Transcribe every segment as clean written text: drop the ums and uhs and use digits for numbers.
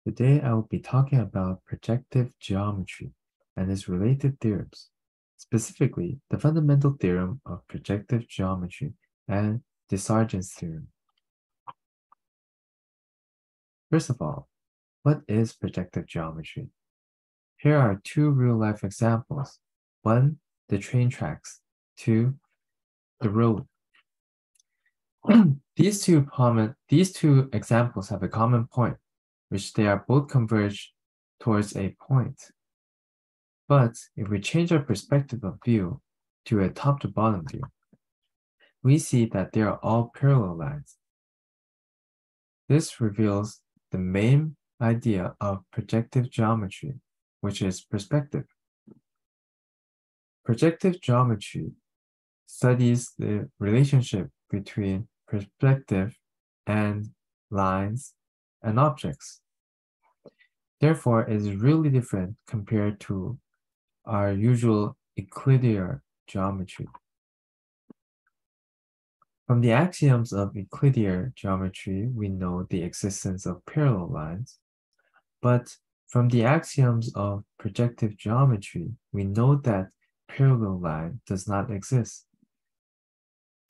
Today I will be talking about projective geometry and its related theorems, specifically the fundamental theorem of projective geometry and Desargues theorem. First of all, what is projective geometry? Here are two real-life examples. One, the train tracks. Two, the road. These two examples have a common point, which they are both converge towards a point. But if we change our perspective of view to a top to bottom view, we see that they are all parallel lines. This reveals the main idea of projective geometry, which is perspective. Projective geometry studies the relationship between perspective and lines and objects. Therefore, it is really different compared to our usual Euclidean geometry. From the axioms of Euclidean geometry, we know the existence of parallel lines, but from the axioms of projective geometry, we know that parallel line does not exist.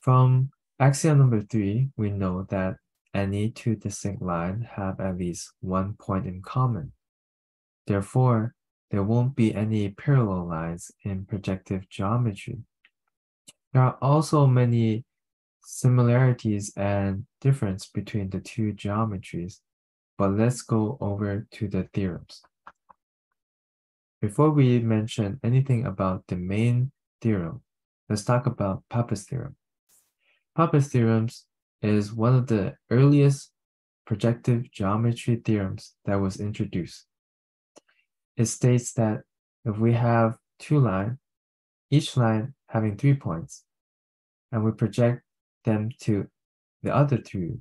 From axiom number 3, we know that any two distinct lines have at least one point in common. Therefore, there won't be any parallel lines in projective geometry. There are also many similarities and difference between the two geometries, but let's go over to the theorems. Before we mention anything about the main theorem, let's talk about Pappus theorem. Pappus theorems is one of the earliest projective geometry theorems that was introduced. It states that if we have two lines, each line having 3 points, and we project them to the other two.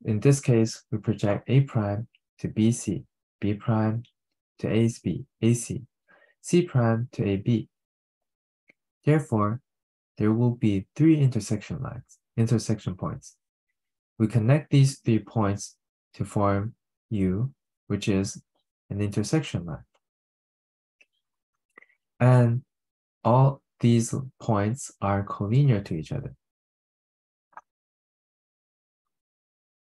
In this case, we project A prime to BC, B prime to AC, C prime to AB. Therefore, there will be 3 intersection points. We connect these 3 points to form U, which is an intersection line. And all these points are collinear to each other.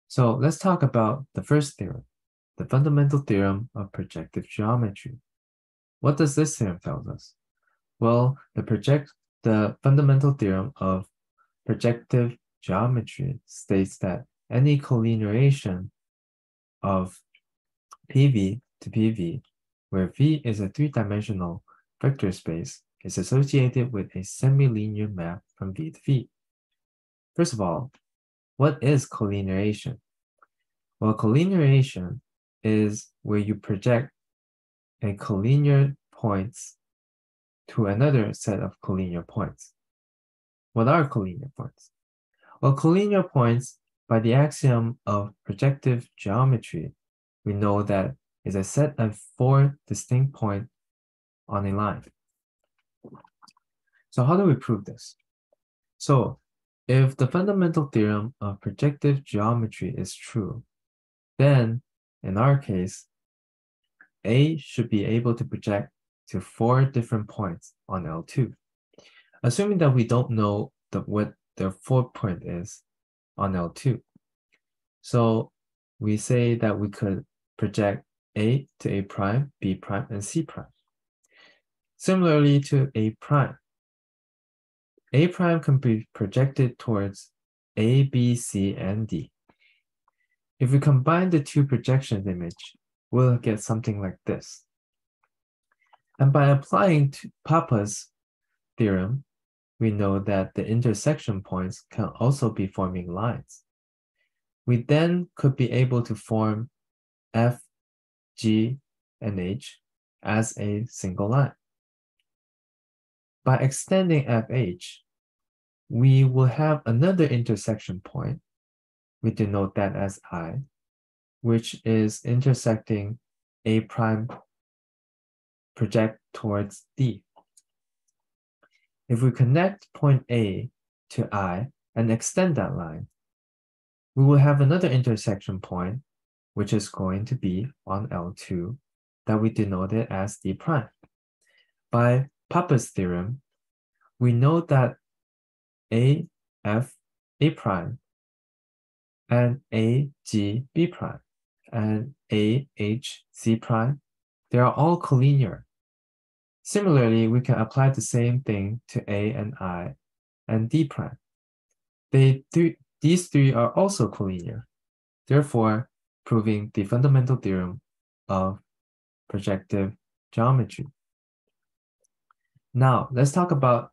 So let's talk about the first theorem, the fundamental theorem of projective geometry. What does this theorem tell us? Well, the fundamental theorem of projective geometry states that any collinearization of PV to PV, where V is a 3-dimensional vector space, is associated with a semi-linear map from V to V. First of all, what is collinearization? Well, collinearization is where you project a collinear points to another set of collinear points. What are collinear points? Well, collinear points, by the axiom of projective geometry, we know that is a set of 4 distinct points on a line. So how do we prove this? So if the fundamental theorem of projective geometry is true, then in our case, A should be able to project to 4 different points on L2. Assuming that we don't know what the 4th point is on L2. So we say that we could project A to A prime, B prime, and C prime. Similarly to A prime can be projected towards A, B, C, and D. If we combine the two projection image, we'll get something like this. And by applying to Pappus theorem, we know that the intersection points can also be forming lines. We then could be able to form F, G, and H as a single line. By extending FH, we will have another intersection point. We denote that as I, which is intersecting A prime project towards D. If we connect point A to I and extend that line, we will have another intersection point which is going to be on L2 that we denoted as D prime. By Papa's theorem, we know that AF A prime and AG B prime and AH C prime, they are all collinear. Similarly, we can apply the same thing to A and I and D prime. These three are also collinear, therefore proving the fundamental theorem of projective geometry. Now, let's talk about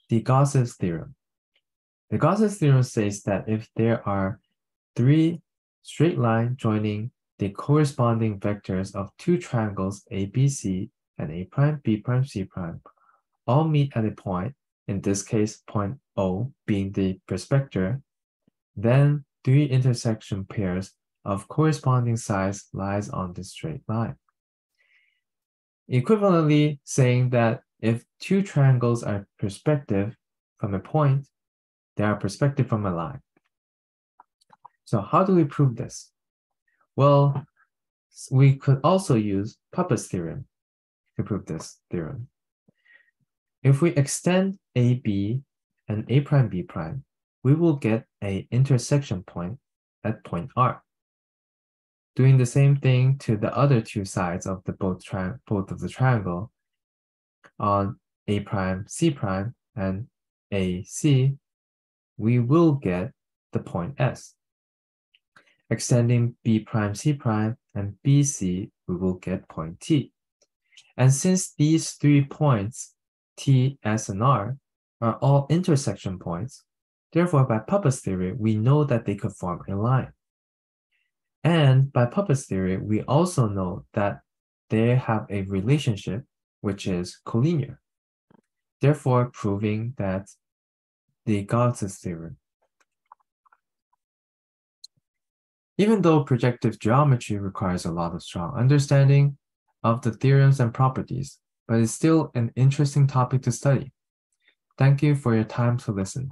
the Gauss's theorem. The Gauss's theorem says that if there are three straight lines joining the corresponding vectors of two triangles ABC and A prime, B prime, C prime, all meet at a point, in this case point O being the perspector, then three intersection pairs of corresponding sides lies on the straight line. Equivalently saying that if two triangles are perspective from a point, they are perspective from a line. So how do we prove this? Well, we could also use Papa's theorem to prove this theorem. If we extend AB and A prime B prime, we will get an intersection point at point R. Doing the same thing to the other two sides of the both of the triangle on A prime C prime and AC, we will get the point S. Extending B prime C prime and BC, we will get point T. And since these 3 points, T, S, and R, are all intersection points, therefore by Papa's theory, we know that they could form a line. And by Papa's theory, we also know that they have a relationship which is collinear, therefore proving that the Gauss's theorem. Even though projective geometry requires a lot of strong understanding of the theorems and properties, but it's still an interesting topic to study. Thank you for your time to listen.